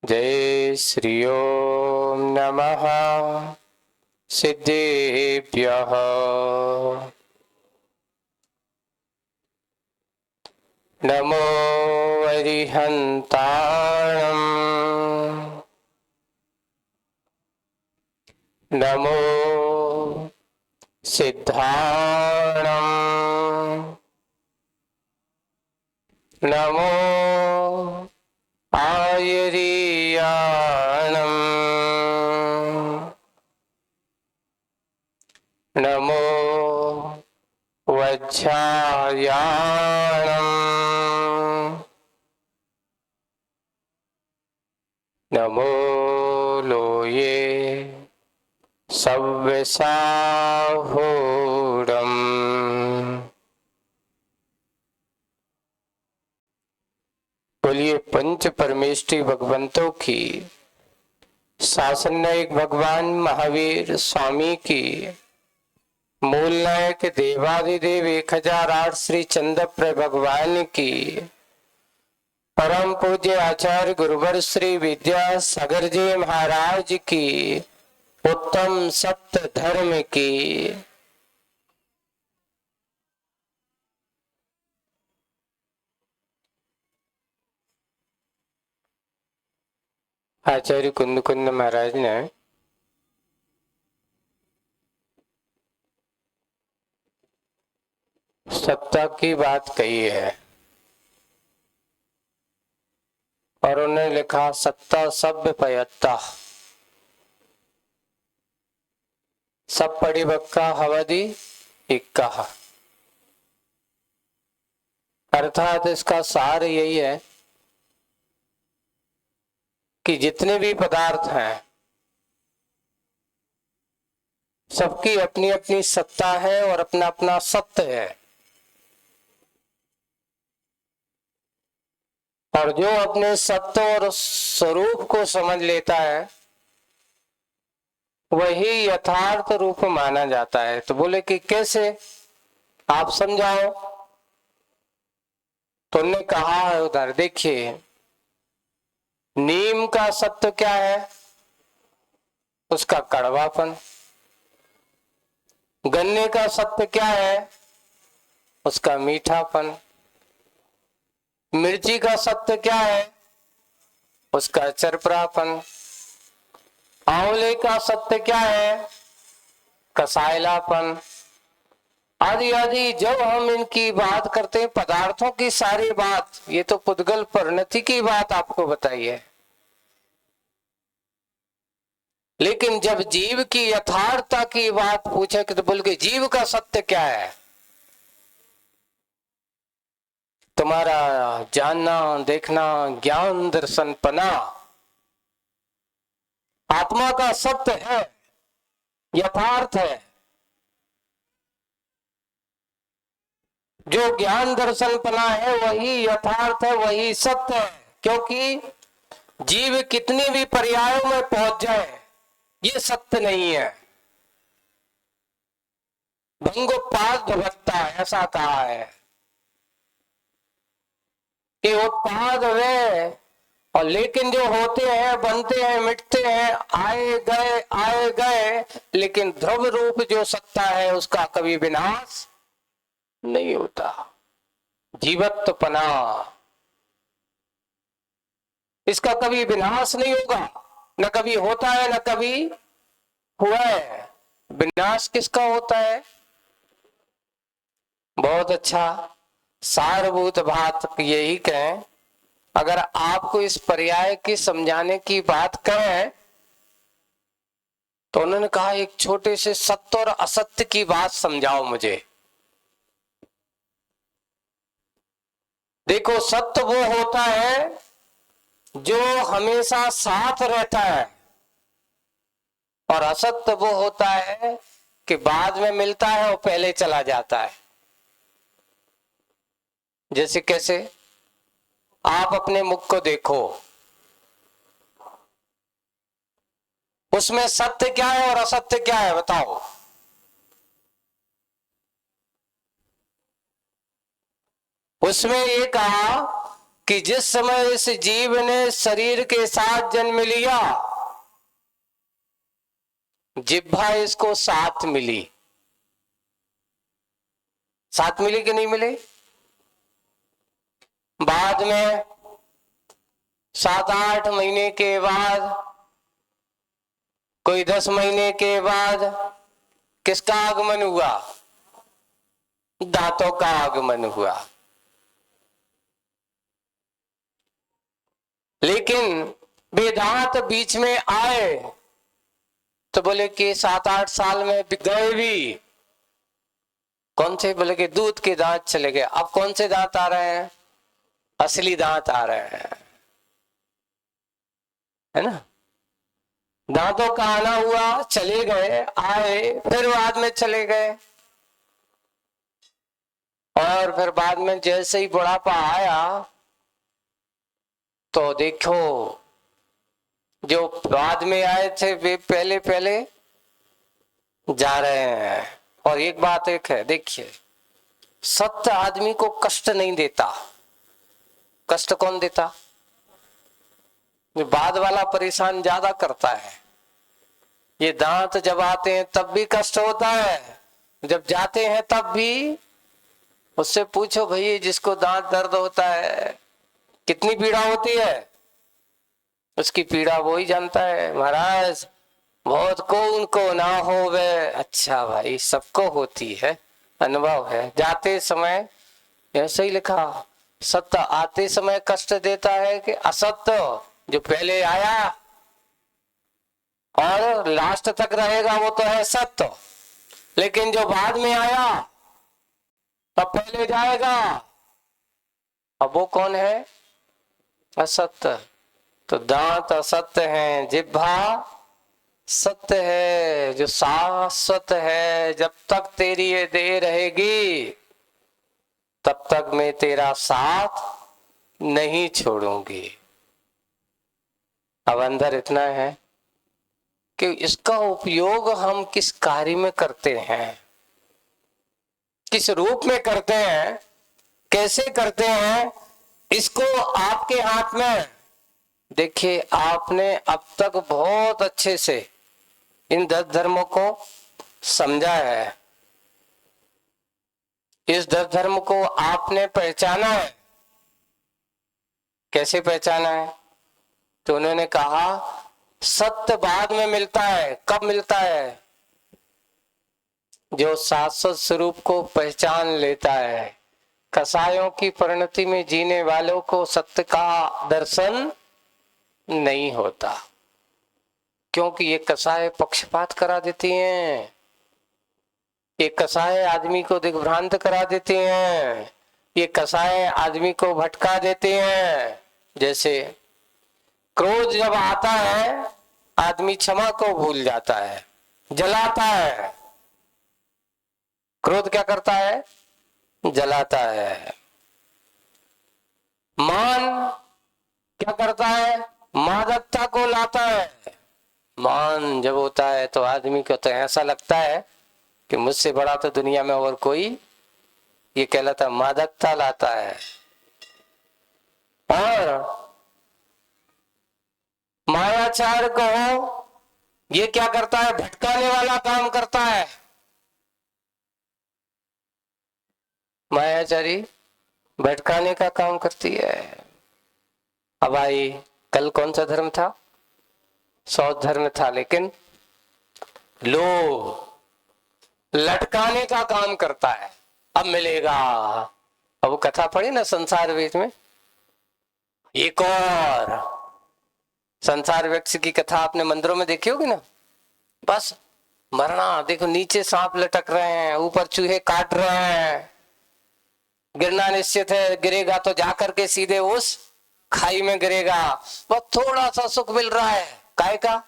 जय श्री ओम नमः सिद्धेभ्यः। नमो अरिहन्ताणं नमो सिद्धाणं नमो आयर्याणं नमो वज्रायाणं नमो लोये सव्यसाहूढम्। बोलिए पंच परमेष्टि भगवंतों की, शासन नायक भगवान महावीर स्वामी की, मूल नायक देवादिदेव 1008 श्री चंद्रप्र भगवान की, परम पूज्य आचार्य गुरुवर श्री विद्या सागर जी महाराज की, उत्तम सत्य धर्म की। आचार्य कुंद कुंद महाराज ने सत्ता की बात कही है और उन्होंने लिखा सत्ता सभ्य पयत्ता सब पड़ी बक्का हवदी इक्का। अर्थात इसका सार यही है कि जितने भी पदार्थ हैं सबकी अपनी अपनी सत्ता है और अपना अपना सत्य है, और जो अपने सत्य और स्वरूप को समझ लेता है वही यथार्थ रूप माना जाता है। तो बोले कि कैसे, आप समझाओ। तो उन्होंने कहा है उधर, देखिए नीम का सत्य क्या है, उसका कड़वापन। गन्ने का सत्य क्या है, उसका मीठापन। मिर्ची का सत्य क्या है, उसका चरपरापन। आंवले का सत्य क्या है, कसायलापन। आदि आदि जब हम इनकी बात करते हैं, पदार्थों की सारी बात, ये तो पुद्गल परिणति की बात आपको बताई है, लेकिन जब जीव की यथार्थता की बात पूछे तो बोल के जीव का सत्य क्या है। तुम्हारा जानना देखना ज्ञान दर्शन पना आत्मा का सत्य है, यथार्थ है। जो ज्ञान दर्शन पना है वही यथार्थ है, वही सत्य है। क्योंकि जीव कितने भी पर्यायों में पहुंच जाए ये सत्य नहीं है। भंगोपाद भवत्ता ऐसा कहा है कि उत्पाद वे, और लेकिन जो होते हैं बनते हैं मिटते हैं, आए गए, लेकिन ध्रुव रूप जो सत्ता है उसका कभी विनाश नहीं होता। जीवत्वपना, इसका कभी विनाश नहीं होगा, न कभी होता है न कभी हुआ है। विनाश किसका होता है? बहुत अच्छा सारभूत बात यही कहें, अगर आपको इस पर्याय की समझाने की बात कहें तो उन्होंने कहा एक छोटे से सत्य और असत्य की बात समझाओ मुझे। देखो, सत्य वो होता है जो हमेशा साथ रहता है, और असत्य वो होता है कि बाद में मिलता है और पहले चला जाता है। जैसे कैसे, आप अपने मुख को देखो, उसमें सत्य क्या है और असत्य क्या है बताओ। उसमें ये कहा कि जिस समय इस जीव ने शरीर के साथ जन्म लिया, जिह्वा इसको साथ मिली। साथ मिली कि नहीं मिली? बाद में 7-8 महीने के बाद, कोई 10 महीने के बाद किसका आगमन हुआ? दांतों का आगमन हुआ। लेकिन वे दांत बीच में आए तो बोले कि 7-8 साल में गए भी। कौन से? बोले कि दूध के दांत चले गए। अब कौन से दांत आ रहे हैं? असली दांत आ रहे हैं, है ना। दांतों का आना हुआ, चले गए, आए, फिर बाद में चले गए। और फिर बाद में जैसे ही बुढ़ापा आया तो देखो, जो बाद में आए थे वे पहले पहले जा रहे हैं। और एक बात एक है, देखिए, सत्य आदमी को कष्ट नहीं देता। कष्ट कौन देता? बाद वाला परेशान ज्यादा करता है। ये दांत जब आते हैं तब भी कष्ट होता है, जब जाते हैं तब भी। उससे पूछो भाई, जिसको दांत दर्द होता है कितनी पीड़ा होती है, उसकी पीड़ा वो ही जानता है। महाराज बहुत को उनको ना हो वे। अच्छा भाई, सबको होती है, अनुभव है। जाते समय ऐसे ही लिखा, सत्य आते समय कष्ट देता है कि असत्य जो पहले आया और लास्ट तक रहेगा वो तो है सत्य, लेकिन जो बाद में आया तब पहले जाएगा, अब वो कौन है? असत्य। तो दांत असत्य है, जिह्वा सत्य है, जो शाश्वत है। जब तक तेरी ये देह रहेगी तब तक मैं तेरा साथ नहीं छोड़ूंगी। अब अंदर इतना है कि इसका उपयोग हम किस कार्य में करते हैं, किस रूप में करते हैं, कैसे करते हैं, इसको आपके हाथ में। देखिए, आपने अब तक बहुत अच्छे से इन 10 धर्मों को समझा है, इस 10 धर्म को आपने पहचाना है। कैसे पहचाना है? तो उन्होंने कहा सत्य बाद में मिलता है। कब मिलता है? जो शाश्वत स्वरूप को पहचान लेता है। कसायों की परिणति में जीने वालों को सत्य का दर्शन नहीं होता, क्योंकि ये कसाय पक्षपात करा देती हैं, ये कसाय आदमी को दिग्भ्रांत करा देते हैं, ये कसाय आदमी को भटका देते हैं। जैसे क्रोध जब आता है, आदमी क्षमा को भूल जाता है, जलाता है। क्रोध क्या करता है? जलाता है। मान क्या करता है? मादकता को लाता है। मान जब होता है तो आदमी को तो ऐसा लगता है कि मुझसे बड़ा तो दुनिया में और कोई, ये कहलाता मादकता लाता है। और मायाचार को ये क्या करता है? भटकाने वाला काम करता है। मायाचारी भटकाने का काम करती है। अब आई, कल कौन सा धर्म था? सौत धर्म था, लेकिन लोभ लटकाने का काम करता है। अब मिलेगा। अब वो कथा पढ़ी ना संसार वेद में, एक और संसार वृक्ष की कथा आपने मंदिरों में देखी होगी ना। बस मरना, देखो नीचे सांप लटक रहे हैं, ऊपर चूहे काट रहे हैं, गिरना निश्चित है, गिरेगा तो जाकर के सीधे उस खाई में गिरेगा। बस थोड़ा सा सुख मिल रहा है, काय का?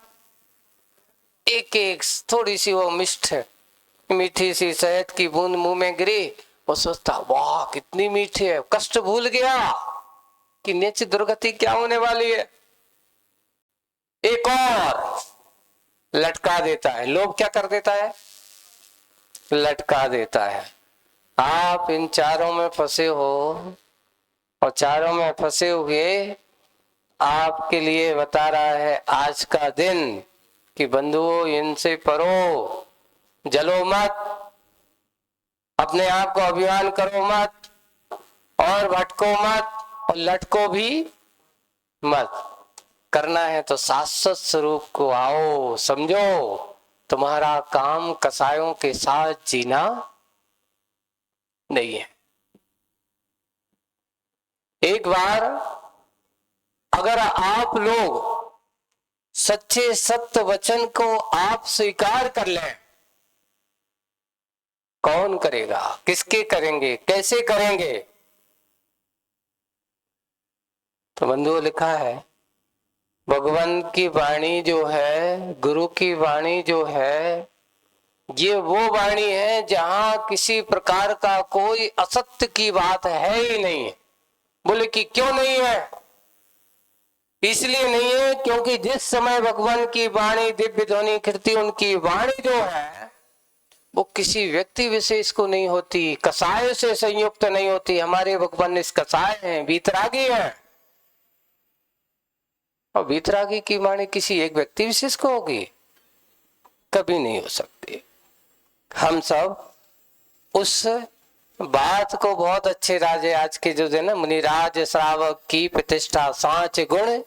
एक एक थोड़ी सी वो मिष्ट मीठी सी शहद की बूंद मुंह में गिरी, वो सोचता वाह कितनी मीठी है, कष्ट भूल गया कि नीचे दुर्गति क्या होने वाली है। एक और लटका देता है। लोभ क्या कर देता है? लटका देता है। आप इन चारों में फंसे हो और चारों में फंसे हुए आपके लिए बता रहा है आज का दिन कि बंधुओं, इनसे परो, जलो मत, अपने आप को अभिमान करो मत, और भटको मत और लटको भी मत। करना है तो शाश्वत स्वरूप को आओ समझो। तुम्हारा काम कसायों के साथ जीना नहीं है। एक बार अगर आप लोग सच्चे सत्य वचन को आप स्वीकार कर लें, कौन करेगा, किसके करेंगे, कैसे करेंगे? तो बंधुओं लिखा है, भगवान की वाणी जो है, गुरु की वाणी जो है, ये वो वाणी है जहां किसी प्रकार का कोई असत्य की बात है ही नहीं। बोले कि क्यों नहीं है? इसलिए नहीं है क्योंकि जिस समय भगवान की वाणी, दिव्य ध्वनि कीर्ति, उनकी वाणी जो है वो किसी व्यक्ति विशेष को नहीं होती, कसाय से संयुक्त नहीं होती। हमारे भगवान इस कसाय हैं, वीतरागी हैं, और वीतरागी की वाणी किसी एक व्यक्ति विशेष को होगी? कभी नहीं हो सकती। हम सब उस बात को बहुत अच्छे राजे आज के जो है ना, मुनिराज श्रावक की प्रतिष्ठा सांच गुण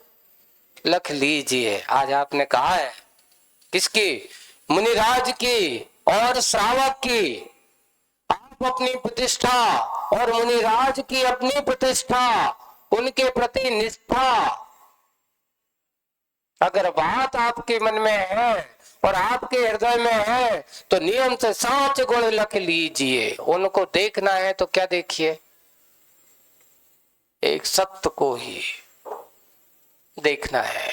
लख लीजिए। आज आपने कहा है किसकी? मुनिराज की और श्रावक की। आप अपनी प्रतिष्ठा और मुनिराज की अपनी प्रतिष्ठा, उनके प्रति निष्ठा अगर बात आपके मन में है और आपके हृदय में है तो नियम से सांच गुण लख लीजिए। उनको देखना है तो क्या देखिए? एक सत्य को ही देखना है।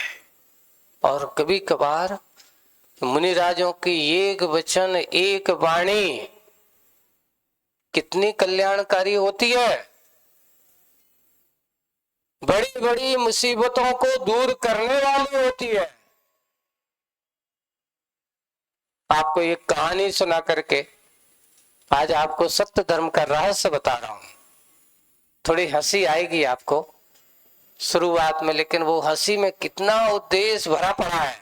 और कभी कभार मुनिराजों की एक वचन, एक वाणी कितनी कल्याणकारी होती है। बड़ी बड़ी मुसीबतों को दूर करने वाली होती है। आपको एक कहानी सुना करके आज आपको सत्य धर्म का रहस्य बता रहा हूं। थोड़ी हंसी आएगी आपको शुरुआत में, लेकिन वो हंसी में कितना उद्देश्य भरा पड़ा है।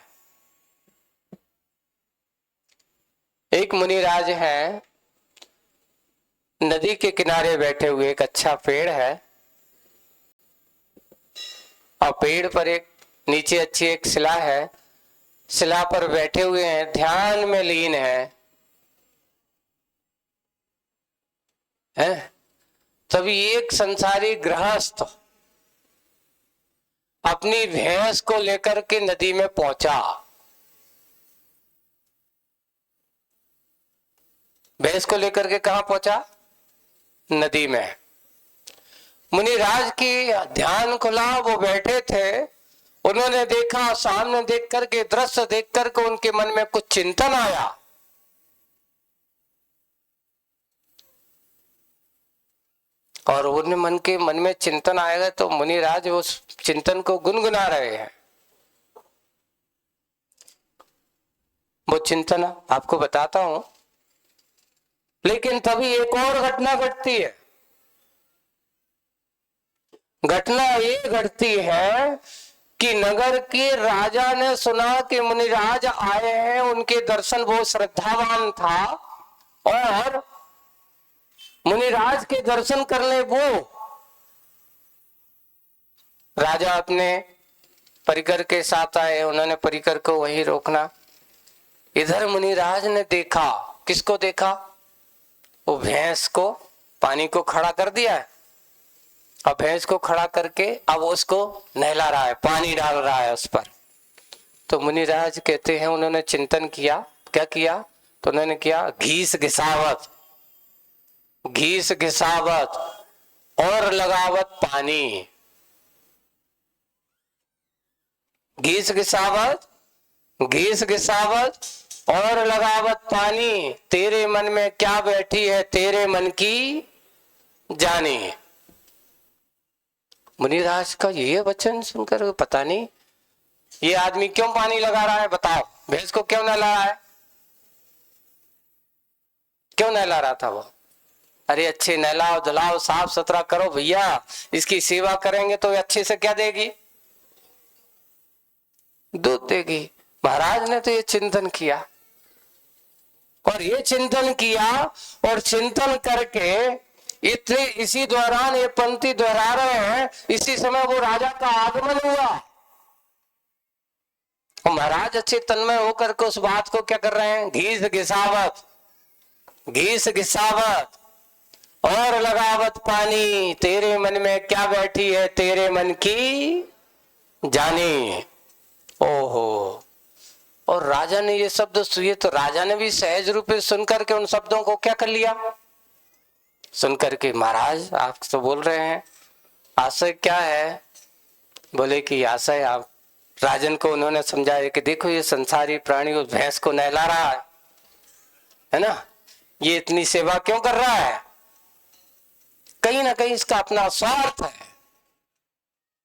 एक मुनिराज है, नदी के किनारे बैठे हुए, एक अच्छा पेड़ है और पेड़ पर एक नीचे अच्छी एक शिला है, शिला पर बैठे हुए हैं, ध्यान में लीन है। तभी एक संसारी गृहस्थ अपनी भैंस को लेकर के नदी में पहुंचा। भैंस को लेकर के कहां पहुंचा? नदी में। मुनिराज की ध्यान खुला, वो बैठे थे, उन्होंने देखा, सामने देख करके, दृश्य देख करके उनके मन में कुछ चिंतन आया। और उन्हें मन में चिंतन आएगा तो मुनिराज उस चिंतन को गुनगुना रहे हैं। वो चिंतन आपको बताता हूं, लेकिन तभी एक और घटना घटती है। घटना ये घटती है कि नगर के राजा ने सुना कि मुनिराज आए हैं, उनके दर्शन वो श्रद्धावान था और मुनिराज के दर्शन करने वो राजा अपने परिकर के साथ आए। उन्होंने परिकर को वहीं रोकना। इधर मुनिराज ने देखा, किसको देखा? वो भैंस को, पानी को खड़ा कर दिया है और भैंस को खड़ा करके अब उसको नहला रहा है, पानी डाल रहा है उस पर। तो मुनिराज कहते हैं उन्होंने चिंतन किया। क्या किया? तो उन्होंने किया घीस घिसावत, घीस घिसावत और लगावत पानी। घीस घिसावत, घीस घिसावत और लगावत पानी। तेरे मन में क्या बैठी है, तेरे मन की जानी। मुनिराज का ये वचन सुनकर पता नहीं ये आदमी क्यों पानी लगा रहा है। बताओ, भैंस को क्यों नहला रहा है? क्यों नहला रहा था वो? अरे अच्छे नहलाओ धुलाओ साफ सुथरा करो भैया, इसकी सेवा करेंगे तो अच्छे से क्या देगी, दूध देगी। महाराज ने तो ये चिंतन किया और ये चिंतन किया और चिंतन करके इतने इसी दौरान ये पंक्ति दोहरा रहे हैं, इसी समय वो राजा का आगमन हुआ और महाराज अच्छे तन्मय होकर के उस बात को क्या कर रहे हैं, घीस घिसावत और लगावत पानी, तेरे मन में क्या बैठी है तेरे मन की जानी। ओहो, और राजा ने ये शब्द सुने तो राजा ने भी सहज रूप से सुनकर के उन शब्दों को क्या कर लिया, सुनकर के महाराज आप तो बोल रहे हैं, आशय क्या है, बोले कि आशय आप, राजन को उन्होंने समझाया कि देखो ये संसारी प्राणी उस भैंस को नहला रहा है ना, ये इतनी सेवा क्यों कर रहा है, कहीं ना कहीं इसका अपना स्वार्थ है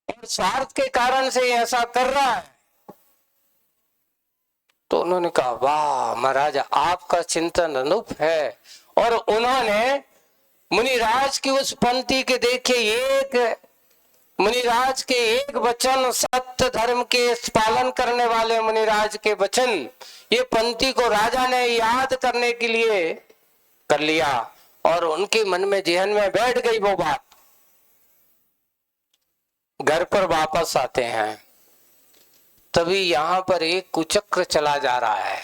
और स्वार्थ के कारण से ऐसा कर रहा है। तो उन्होंने कहा वाह महाराज आपका चिंतन अनूप है, और उन्होंने मुनिराज की उस पंक्ति के देखिए, एक मुनिराज के एक वचन, सत्य धर्म के पालन करने वाले मुनिराज के वचन, ये पंक्ति को राजा ने याद करने के लिए कर लिया और उनके मन में जेहन में बैठ गई वो बात। घर पर वापस आते हैं तभी यहां पर एक कुचक्र चला जा रहा है।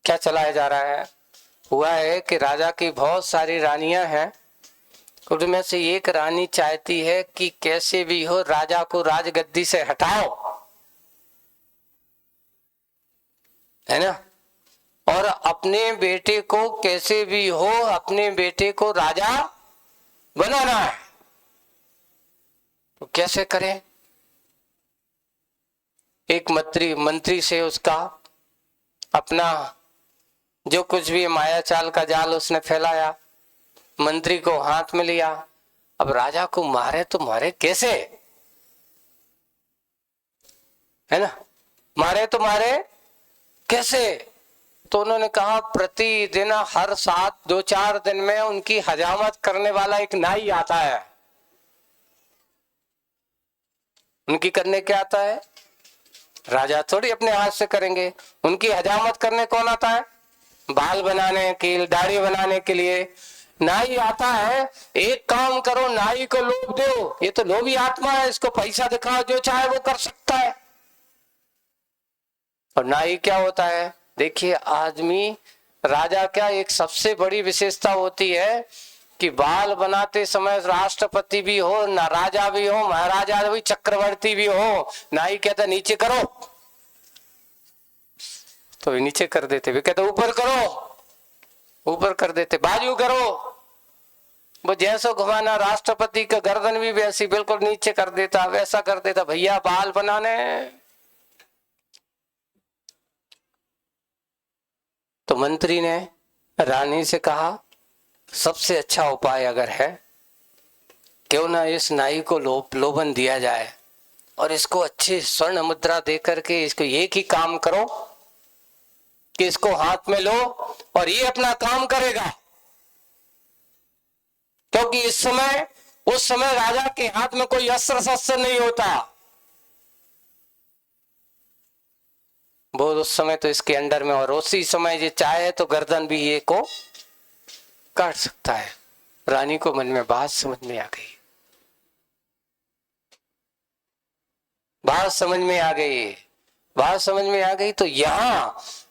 क्या चलाया जा रहा है, हुआ है कि राजा की बहुत सारी रानियां हैं, उनमें से एक रानी चाहती है कि कैसे भी हो राजा को राजगद्दी से हटाओ, है ना, और अपने बेटे को कैसे भी हो अपने बेटे को राजा बनाना है। तो कैसे करें, एक मंत्री से उसका अपना जो कुछ भी माया चाल का जाल उसने फैलाया, मंत्री को हाथ में लिया। अब राजा को मारे तो मारे कैसे, है ना, मारे तो मारे कैसे। तो उन्होंने कहा प्रतिदिन हर 2-4 दिन में उनकी हजामत करने वाला एक नाई आता है। उनकी करने क्या आता है, राजा थोड़ी अपने हाथ से करेंगे, उनकी हजामत करने कौन आता है, बाल बनाने के, दाढ़ी बनाने के लिए नाई आता है। एक काम करो, नाई को लोभ दो, ये तो लोभी आत्मा है, इसको पैसा दिखाओ, जो चाहे वो कर सकता है। और नाई क्या होता है, देखिए आदमी, राजा क्या एक सबसे बड़ी विशेषता होती है कि बाल बनाते समय राष्ट्रपति भी हो, ना राजा भी हो, महाराजा भी, चक्रवर्ती भी हो, नाई कहता नीचे करो तो नीचे कर देते, वे कहते ऊपर करो ऊपर कर देते, बाजू करो, वो जैसा घुमाना, राष्ट्रपति का गर्दन भी वैसी बिल्कुल नीचे कर देता, वैसा कर देता। भैया बाल बनाने, तो मंत्री ने रानी से कहा सबसे अच्छा उपाय अगर है, क्यों ना इस नाई को लोभन दिया जाए और इसको अच्छी स्वर्ण मुद्रा दे करके इसको एक ही काम करो कि इसको हाथ में लो और ये अपना काम करेगा। क्योंकि उस समय राजा के हाथ में कोई अस्त्र शस्त्र नहीं होता, वो उस समय तो इसके अंडर में, और उसी समय ये चाहे तो गर्दन भी ये को काट सकता है। रानी को मन में बात समझ में आ गई, बात समझ में आ गई। तो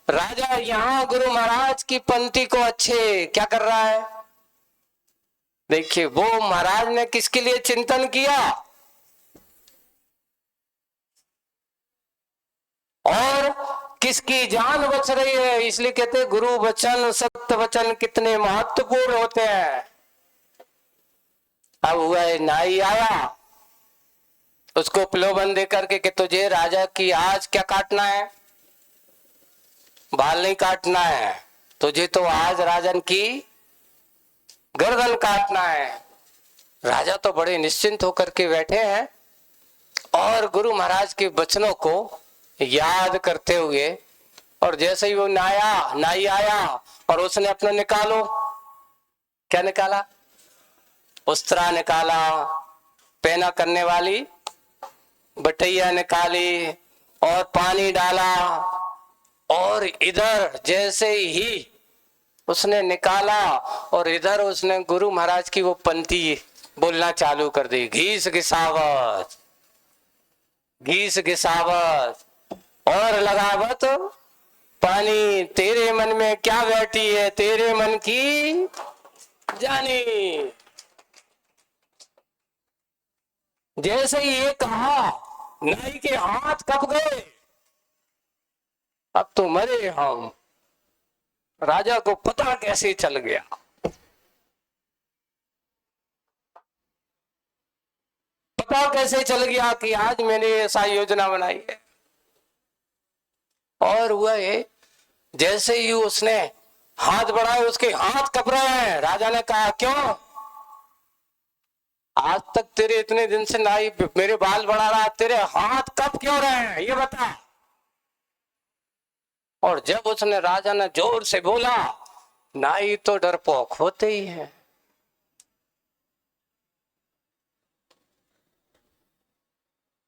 राजा यहाँ गुरु महाराज की पंक्ति को अच्छे क्या कर रहा है, देखिए वो महाराज ने किसके लिए चिंतन किया और किसकी जान बच रही है। इसलिए कहते गुरु वचन सत्य वचन कितने महत्वपूर्ण होते हैं। अब हुआ है नाई आया, उसको प्रलोभन दे करके कि तुझे राजा की आज क्या काटना है, बाल नहीं काटना है, तुझे तो आज राजन की गर्दन काटना है। राजा तो बड़े निश्चिंत होकर के बैठे हैं और गुरु महाराज के वचनों को याद करते हुए, और जैसे ही वो नाई आया और उसने अपना निकालो, क्या निकाला? उस्तरा निकाला, पैना करने वाली बटैया निकाली और पानी डाला, और इधर जैसे ही उसने निकाला और इधर उसने गुरु महाराज की वो पंक्ति बोलना चालू कर दी, घीस घिसावत, घीस घिसावत और लगावत पानी, तेरे मन में क्या बैठी है तेरे मन की जानी। जैसे ही ये कहा, नाई के हाथ कब गए, अब तो मरे हम। राजा को पता कैसे चल गया? पता कैसे चल गया कि आज मैंने ऐसा योजना बनाई है? और हुआ ये, जैसे ही उसने हाथ बढ़ाए उसके हाथ कप रहे हैं। राजा ने कहा क्यों? आज तक तेरे इतने दिन से नाई मेरे बाल बढ़ा रहा, तेरे हाथ कब क्यों रहे हैं ये बता। और जब उसने राजा ने जोर से बोला, नाई तो डरपोक होते ही है।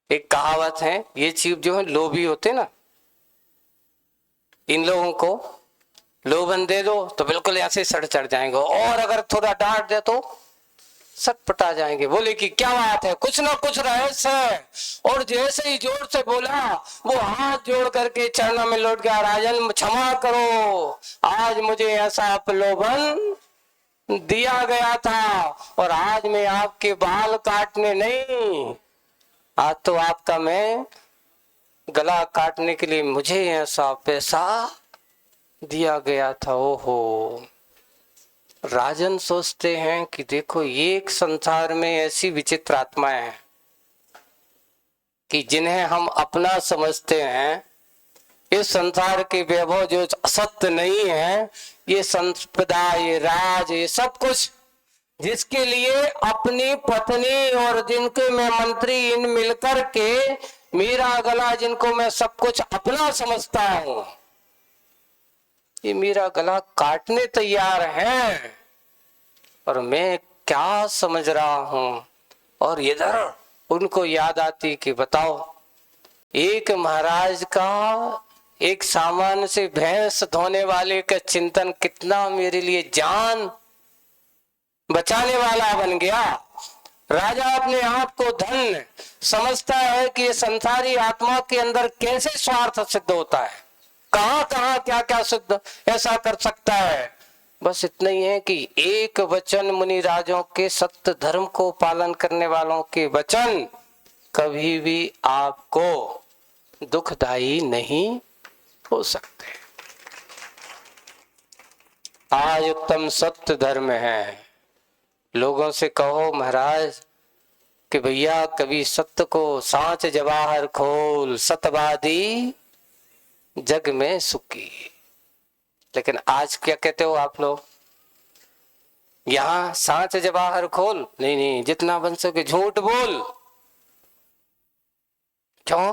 एक कहावत है, ये चीज जो है लोभी होते ना, इन लोगों को लोभन दे दो तो बिल्कुल ऐसे सड़ चढ़ जाएंगे, और अगर थोड़ा डांट दे तो सटपटा जाएंगे। बोले कि क्या बात है, कुछ ना कुछ रहस्य है। और जैसे ही जोर से बोला, वो हाथ जोड़ करके चरणों में लौट गया, राजन क्षमा करो, आज मुझे ऐसा प्रलोभन दिया गया था, और आज मैं आपके बाल काटने नहीं, आज तो आपका मैं गला काटने के लिए मुझे ऐसा पैसा दिया गया था। ओहो, राजन सोचते हैं कि देखो ये एक संसार में ऐसी विचित्र आत्माएं हैं कि जिन्हें हम अपना समझते हैं। इस संसार के वैभव जो असत्य नहीं है, ये संपदा, ये राज, ये सब कुछ जिसके लिए अपनी पत्नी और जिनके मैं मंत्री इन मिलकर के मेरा गला, जिनको मैं सब कुछ अपना समझता हूं, ये मेरा गला काटने तैयार है, और मैं क्या समझ रहा हूं। और इधर उनको याद आती कि बताओ, एक महाराज का एक सामान्य से भैंस धोने वाले का चिंतन कितना मेरे लिए जान बचाने वाला बन गया। राजा अपने आप को धन समझता है कि ये संसारी आत्मा के अंदर कैसे स्वार्थ सिद्ध होता है, कहां कहां क्या क्या सिद्ध ऐसा कर सकता है। बस इतना ही है कि एक वचन मुनि राजों के, सत्य धर्म को पालन करने वालों के वचन कभी भी आपको दुखदाई नहीं हो सकते। आज उत्तम सत्य धर्म है। लोगों से कहो महाराज कि भैया कभी सत्य को सांच जवाहर खोल, सतवादी जग में सुखी। लेकिन आज क्या कहते हो आप लोग? यहां सांच जवाहर खोल नहीं, नहीं, जितना बन सके झूठ बोल। क्यों?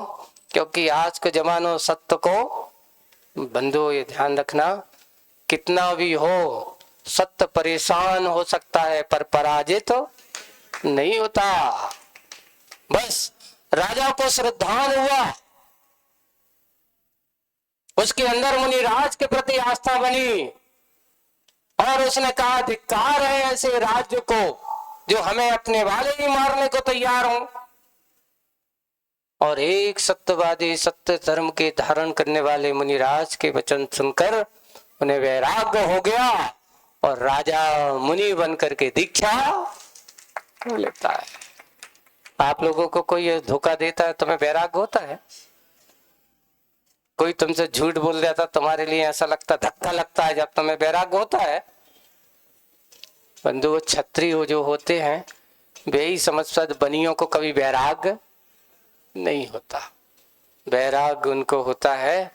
क्योंकि आज के जमानो सत्य को, बंधु ये ध्यान रखना, कितना भी हो सत्य परेशान हो सकता है पर पराजित तो नहीं होता। बस राजा को श्रद्धान हुआ, उसके अंदर मुनिराज के प्रति आस्था बनी, और उसने कहा धिक्कार है ऐसे राज्य को जो हमें अपने वाले ही मारने को तैयार हो। और एक सत्यवादी, सत्य धर्म के धारण करने वाले मुनिराज के वचन सुनकर उन्हें वैराग्य हो गया, और राजा मुनि बन करके दीक्षा लेता है। आप लोगों को कोई धोखा देता है तुम्हें वैराग्य होता है? कोई तुमसे झूठ बोल जाता तुम्हारे लिए ऐसा लगता, धक्का लगता है, जब तुम्हें वैराग्य होता है? बंधु, क्षत्रिय जो होते हैं वे ही समझ बनियों को कभी वैराग्य नहीं होता। वैराग्य उनको होता है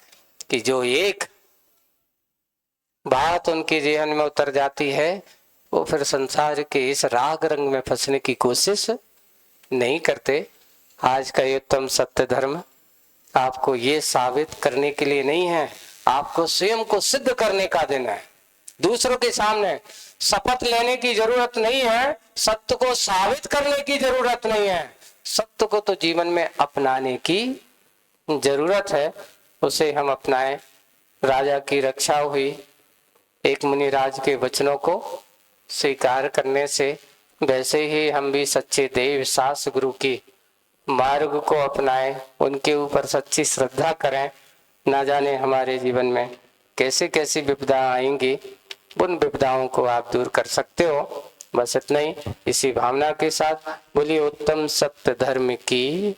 कि जो एक बात उनके जीवन में उतर जाती है, वो फिर संसार के इस राग रंग में फंसने की कोशिश नहीं करते। आज का ये उत्तम सत्य धर्म आपको ये साबित करने के लिए नहीं है, आपको स्वयं को सिद्ध करने का दिन है। दूसरों के सामने शपथ लेने की जरूरत नहीं है, सत्य को साबित करने की जरूरत नहीं है, सत्य को तो जीवन में अपनाने की जरूरत है, उसे हम अपनाएं। राजा की रक्षा हुई, एक मुनिराज के वचनों को स्वीकार करने से, वैसे ही हम भी सच्चे देव शास्त्र गुरु की मार्ग को अपनाएं, उनके ऊपर सच्ची श्रद्धा करें। ना जाने हमारे जीवन में कैसे कैसी विपदा आएंगी, उन विपदाओं को आप दूर कर सकते हो। बस इतना ही, इसी भावना के साथ बोलिए उत्तम सत्य धर्म की